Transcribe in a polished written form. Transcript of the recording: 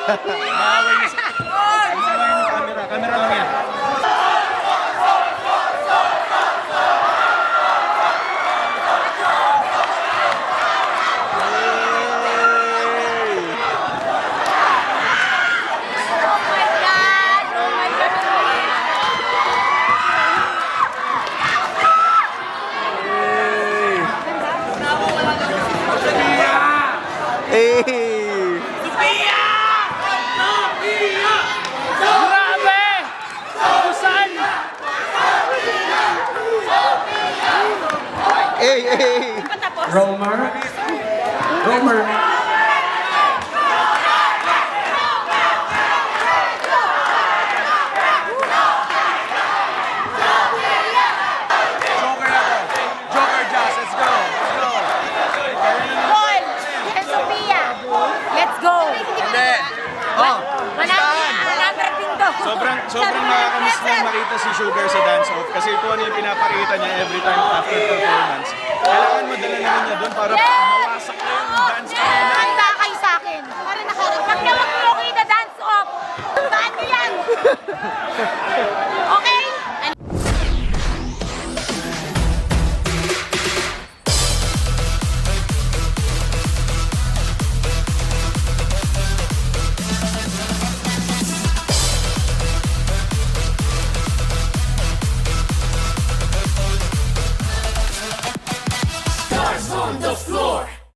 Maaway na siya. Isamayin yung camera. Camera lang yan. Hey! Sophia! Sophia! Grabe! Saan? Hey! Hey! Romer? Romer? Joker na to. Joker Jazz, let's go. Let's go. Paul and Sophia, let's go. Hindi. Oh, Number din to. sobrang nakakamiss na makita si Sugar sa dance-off kasi ito ano yung pinapakita niya every time after performance. Kailangan madala naman niya doon para mawasak na yung dance ka na. Handa kayo sa akin. Para nakarap. Pag naman mo kita dance off. Saan niyo yan?